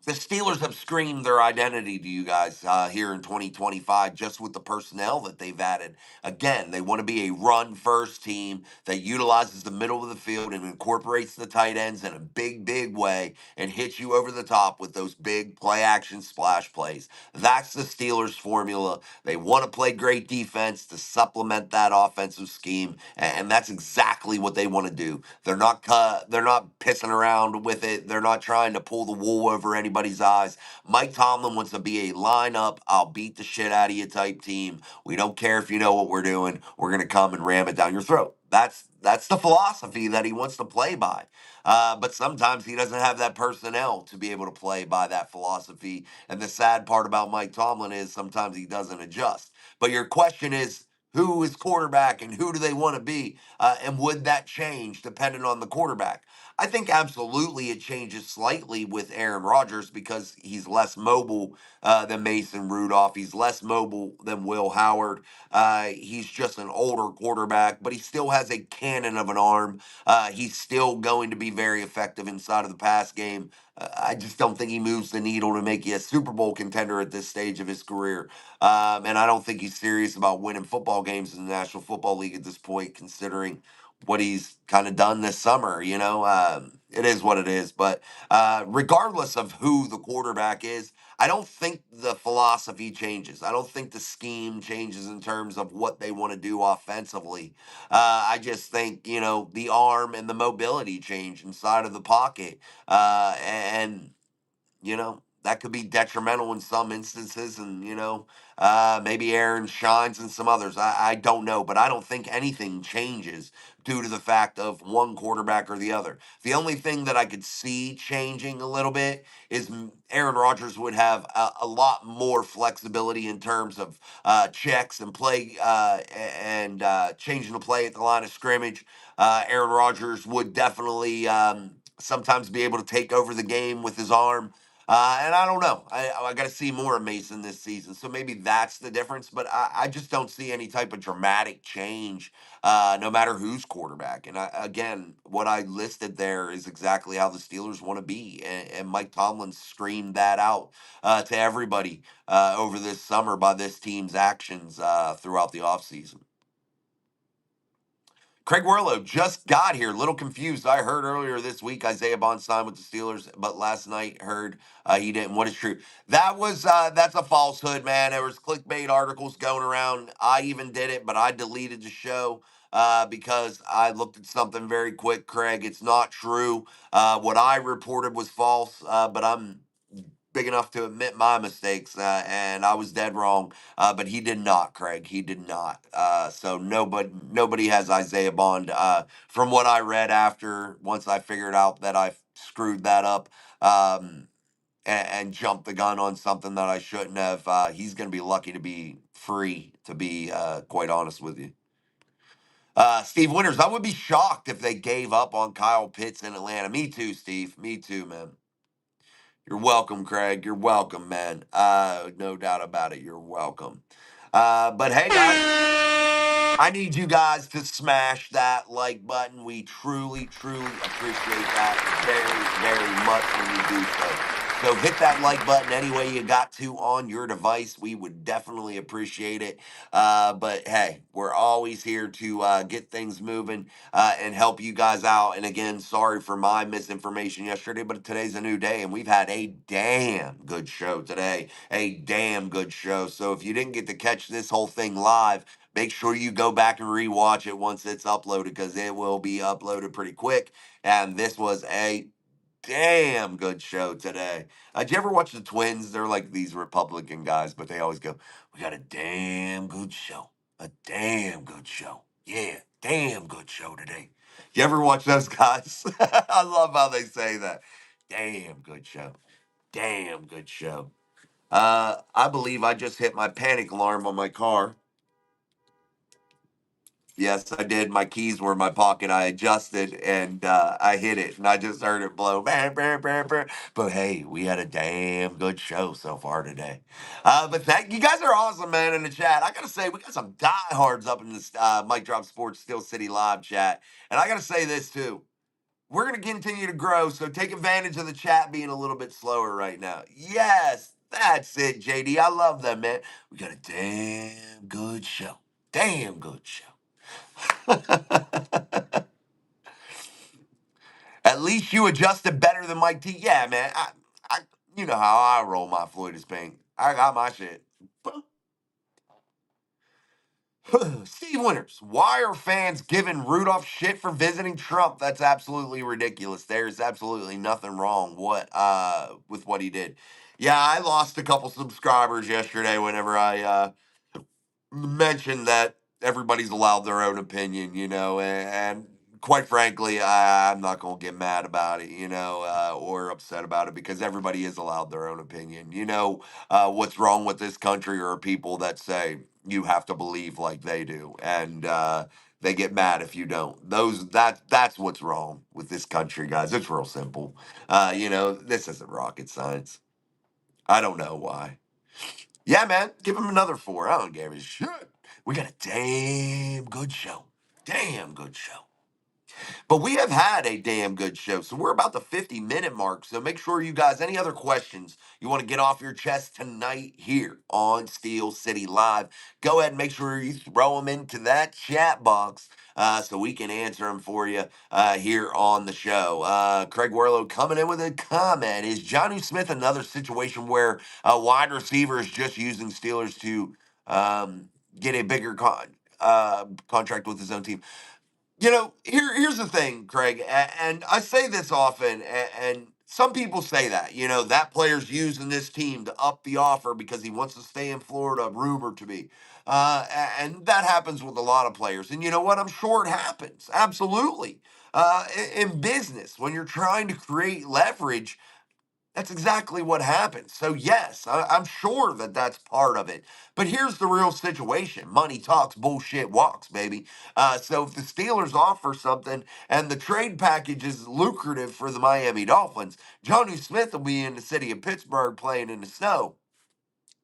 the Steelers have screamed their identity to you guys here in 2025 just with the personnel that they've added. Again, they want to be a run first team that utilizes the middle of the field and incorporates the tight ends in a big way and hits you over the top with those big play action splash plays. That's the Steelers formula. They want to play great defense to supplement that offensive scheme, and that's exactly what they want to do. They're not pissing around with it. They're not trying to pull the wool over anybody's eyes. Mike Tomlin wants to be a lineup, I'll beat the shit out of you type team. We don't care if you know what we're doing. We're going to come and ram it down your throat. That's the philosophy that he wants to play by. But sometimes he doesn't have that personnel to be able to play by that philosophy. And the sad part about Mike Tomlin is sometimes he doesn't adjust. But your question is, who is quarterback and who do they want to be? And would that change depending on the quarterback? I think absolutely it changes slightly with Aaron Rodgers because he's less mobile than Mason Rudolph. He's less mobile than Will Howard. He's just an older quarterback, but he still has a cannon of an arm. He's still going to be very effective inside of the pass game. I just don't think he moves the needle to make you a Super Bowl contender at this stage of his career. And I don't think he's serious about winning football games in the National Football League at this point, considering what he's kind of done this summer. It is what it is. But regardless of who the quarterback is, I don't think the philosophy changes. I don't think the scheme changes in terms of what they want to do offensively. I just think, the arm and the mobility change inside of the pocket. And that could be detrimental in some instances, and maybe Aaron shines in some others. I don't know, but I don't think anything changes due to the fact of one quarterback or the other. The only thing that I could see changing a little bit is Aaron Rodgers would have a lot more flexibility in terms of checks and play and changing the play at the line of scrimmage. Aaron Rodgers would definitely sometimes be able to take over the game with his arm. And I don't know. I got to see more of Mason this season. So maybe that's the difference. But I just don't see any type of dramatic change, no matter who's quarterback. And again, what I listed there is exactly how the Steelers want to be. And Mike Tomlin screamed that out to everybody over this summer by this team's actions throughout the offseason. Craig Werlow just got here. Little confused. I heard earlier this week Isaiah Bond signed with the Steelers, but last night heard he didn't. What is true? That's a falsehood, man. There was clickbait articles going around. I even did it, but I deleted the show because I looked at something very quick. Craig, it's not true. What I reported was false, but I'm big enough to admit my mistakes, and I was dead wrong. But he did not, Craig. He did not. So nobody has Isaiah Bond. From what I read after, once I figured out that I screwed that up, and jumped the gun on something that I shouldn't have, he's going to be lucky to be free, to be quite honest with you. Steve Winters, I would be shocked if they gave up on Kyle Pitts in Atlanta. Me too, Steve. Me too, man. You're welcome, Craig. You're welcome, man. No doubt about it. You're welcome. But hey, guys, I need you guys to smash that like button. We truly, truly appreciate that very, very much when you do so. So hit that like button any way you got to on your device. We would definitely appreciate it. But hey, we're always here to get things moving and help you guys out. And again, sorry for my misinformation yesterday, but today's a new day, and we've had a damn good show today. A damn good show. So if you didn't get to catch this whole thing live, make sure you go back and rewatch it once it's uploaded, because it will be uploaded pretty quick. And this was a damn good show today. Did you ever watch the Twins? They're like these Republican guys, but they always go, "We got a damn good show. A damn good show. Yeah, damn good show today." You ever watch those guys? I love how they say that. Damn good show. Damn good show. I believe I just hit my panic alarm on my car. Yes, I did. My keys were in my pocket. I adjusted and I hit it, and I just heard it blow. Bah, bah, bah, bah. But hey, we had a damn good show so far today. But thank you guys are awesome, man. In the chat, I gotta say we got some diehards up in this Mike Drop Sports Steel City live chat, and I gotta say this too. We're gonna continue to grow, so take advantage of the chat being a little bit slower right now. Yes, that's it, JD. I love that, man. We got a damn good show. Damn good show. At least you adjusted better than Mike T. Yeah, man. I you know how I roll my Floyd is Pink. I got my shit. Steve Winters, why are fans giving Rudolph shit for visiting Trump? That's absolutely ridiculous. There's absolutely nothing wrong with what he did. Yeah, I lost a couple subscribers yesterday whenever I mentioned that everybody's allowed their own opinion, and quite frankly, I'm not going to get mad about it, or upset about it, because everybody is allowed their own opinion. What's wrong with this country are people that say you have to believe like they do. And they get mad if you don't. That's what's wrong with this country, guys. It's real simple. This isn't rocket science. I don't know why. Yeah, man, give him another 4. I don't give a shit. We got a damn good show. Damn good show. But we have had a damn good show. So we're about the 50-minute mark. So make sure you guys, any other questions you want to get off your chest tonight here on Steel City Live, go ahead and make sure you throw them into that chat box so we can answer them for you here on the show. Craig Werlow coming in with a comment. Is Jonnu Smith another situation where a wide receiver is just using Steelers to get a bigger contract with his own team? Here's the thing, Craig, and I say this often, and some people say that, that player's using this team to up the offer because he wants to stay in Florida, rumored to be. And that happens with a lot of players. And you know what? I'm sure it happens. Absolutely. In business, when you're trying to create leverage, that's exactly what happens. So, yes, I'm sure that that's part of it. But here's the real situation: money talks, bullshit walks, baby. So, if the Steelers offer something and the trade package is lucrative for the Miami Dolphins, Jonnu Smith will be in the city of Pittsburgh playing in the snow.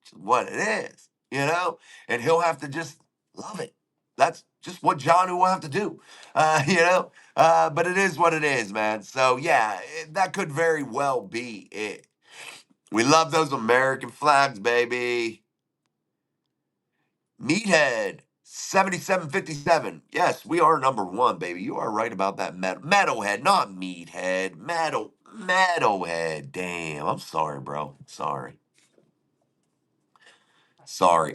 Which is what it is, and he'll have to just love it. That's just what Jonnu will have to do, but it is what it is, man. So, yeah, that could very well be it. We love those American flags, baby. Meathead, 7757. Yes, we are number one, baby. You are right about that. Metalhead, not Meathead. Metalhead. Damn, I'm sorry, bro. Sorry.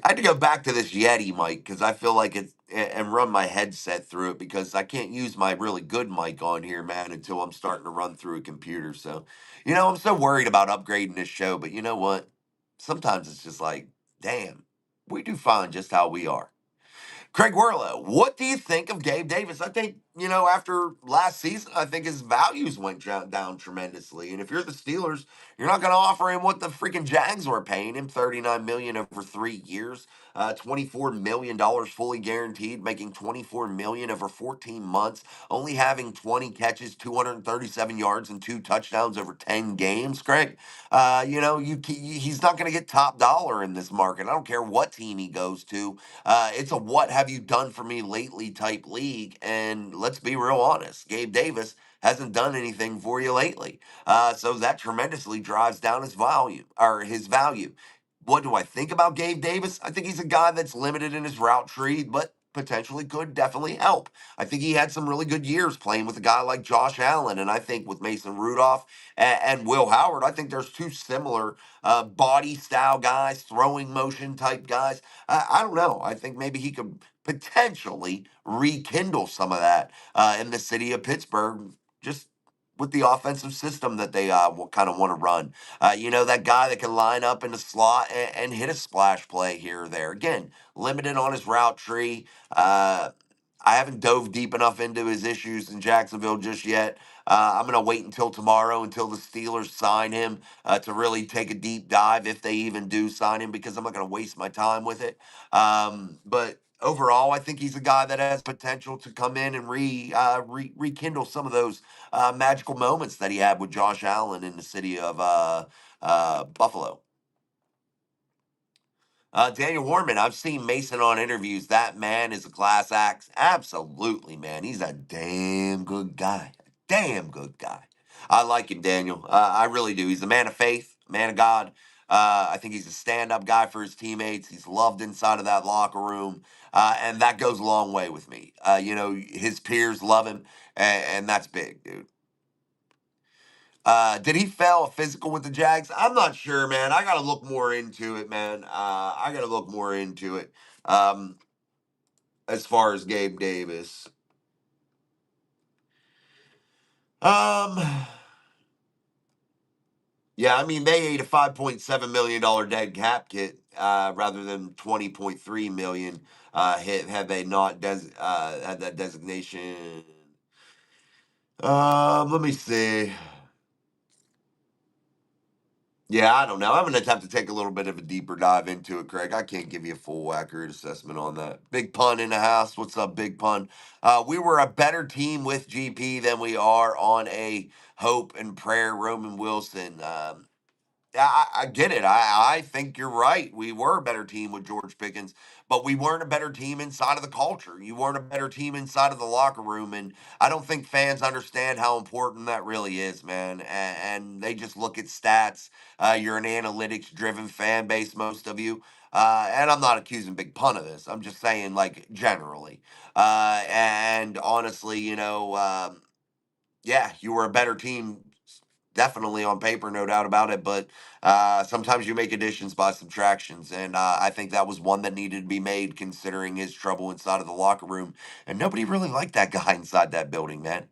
I had to go back to this Yeti mic because I feel like it and run my headset through it because I can't use my really good mic on here, man, until I'm starting to run through a computer. So, I'm so worried about upgrading this show, but you know what? Sometimes it's just like, damn, we do fine just how we are. Craig Werlow, what do you think of Gabe Davis? I think, after last season, I think his values went down tremendously. And if you're the Steelers, you're not going to offer him what the freaking Jags were paying him, $39 million over 3 years, $24 million fully guaranteed, making $24 million over 14 months, only having 20 catches, 237 yards, and 2 touchdowns over 10 games, Craig. He's not going to get top dollar in this market. I don't care what team he goes to. It's a what have you done for me lately type league. And let's be real honest, Gabe Davis hasn't done anything for you lately. So that tremendously drives down his value. What do I think about Gabe Davis? I think he's a guy that's limited in his route tree, but potentially could definitely help. I think he had some really good years playing with a guy like Josh Allen. And I think with Mason Rudolph and Will Howard, I think there's two similar body style guys, throwing motion type guys. I don't know. I think maybe he could potentially rekindle some of that in the city of Pittsburgh, just with the offensive system that they will kind of want to run. That guy that can line up in the slot and hit a splash play here or there. Again, limited on his route tree. I haven't dove deep enough into his issues in Jacksonville just yet. I'm going to wait until tomorrow, until the Steelers sign him, to really take a deep dive, if they even do sign him, because I'm not going to waste my time with it. But overall, I think he's a guy that has potential to come in and rekindle some of those magical moments that he had with Josh Allen in the city of Buffalo. Daniel Warman, I've seen Mason on interviews. That man is a class act. Absolutely, man. He's a damn good guy. Damn good guy. I like him, Daniel. I really do. He's a man of faith, man of God. I think he's a stand-up guy for his teammates. He's loved inside of that locker room. And that goes a long way with me. His peers love him, and that's big, dude. Did he fail a physical with the Jags? I'm not sure, man. I got to look more into it, man. I got to look more into it. As far as Gabe Davis. Um, yeah, I mean, they ate a $5.7 million dead cap kit rather than $20.3 million hit had they not had that designation. Let me see. Yeah, I don't know. I'm going to have to take a little bit of a deeper dive into it, Craig. I can't give you a full, accurate assessment on that. Big Pun in the house. What's up, Big Pun? We were a better team with GP than we are on a hope and prayer Roman Wilson. Yeah, I get it. I think you're right. We were a better team with George Pickens, but we weren't a better team inside of the culture. You weren't a better team inside of the locker room. And I don't think fans understand how important that really is, man. And they just look at stats. You're an analytics driven fan base, most of you. And I'm not accusing Big Pun of this. I'm just saying, like, generally. And honestly, yeah, you were a better team, definitely on paper, no doubt about it. But sometimes you make additions by subtractions, and I think that was one that needed to be made, considering his trouble inside of the locker room. And nobody really liked that guy inside that building, man.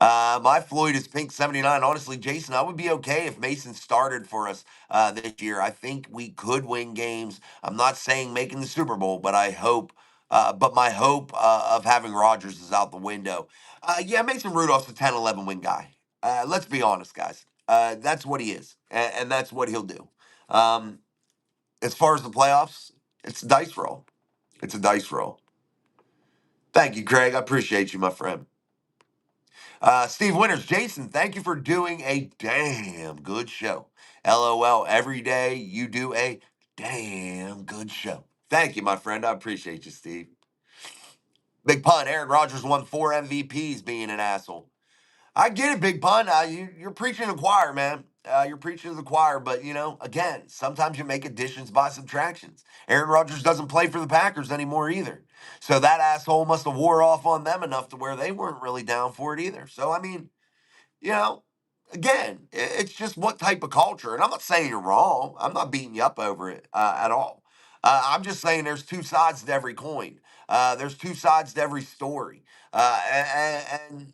My Floyd is Pink 79. Honestly, Jason, I would be okay if Mason started for us this year. I think we could win games. I'm not saying making the Super Bowl, but I hope. But my hope of having Rodgers is out the window. Yeah, Mason Rudolph's a 10-11 win guy. Let's be honest, guys. That's what he is, and that's what he'll do. Um, as far as the playoffs, it's a dice roll. It's a dice roll. Thank you, Craig. I appreciate you, my friend. Steve Winters, Jason, thank you for doing a damn good show. LOL, every day you do a damn good show. Thank you, my friend. I appreciate you, Steve. Big pun. Aaron Rodgers won 4 MVPs being an asshole. I get it, Big Pun. You're preaching to the choir, man. You're preaching to the choir, but again, sometimes you make additions by subtractions. Aaron Rodgers doesn't play for the Packers anymore either, so that asshole must have wore off on them enough to where they weren't really down for it either. So I mean, you know, again, it's just what type of culture. And I'm not saying you're wrong. I'm not beating you up over it at all. I'm just saying there's two sides to every coin. There's two sides to every story, and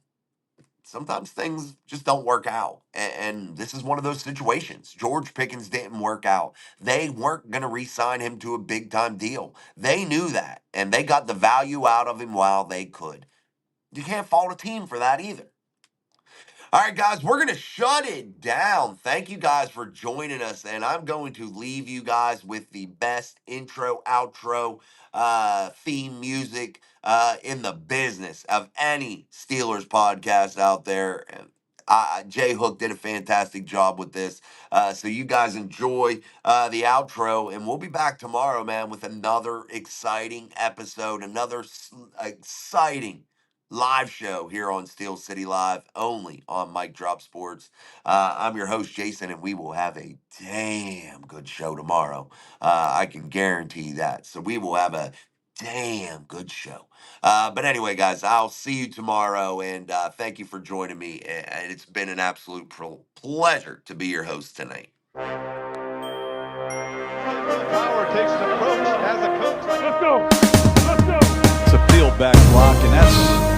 sometimes things just don't work out. And this is one of those situations. George Pickens didn't work out. They weren't going to re sign him to a big time deal. They knew that, and they got the value out of him while they could. You can't fault a team for that either. All right, guys, we're going to shut it down. Thank you guys for joining us. And I'm going to leave you guys with the best intro, outro, theme music in the business of any Steelers podcast out there. And Jay Hook did a fantastic job with this. So you guys enjoy the outro. And we'll be back tomorrow, man, with another exciting episode, another exciting live show here on Steel City Live, only on Mike Drop Sports. I'm your host, Jason, and we will have a damn good show tomorrow. I can guarantee that. So we will have a damn good show. But anyway, guys, I'll see you tomorrow, and thank you for joining me. And it's been an absolute pleasure to be your host tonight. Power takes an approach as a coach. Let's go. Let's go. It's a field back block, and that's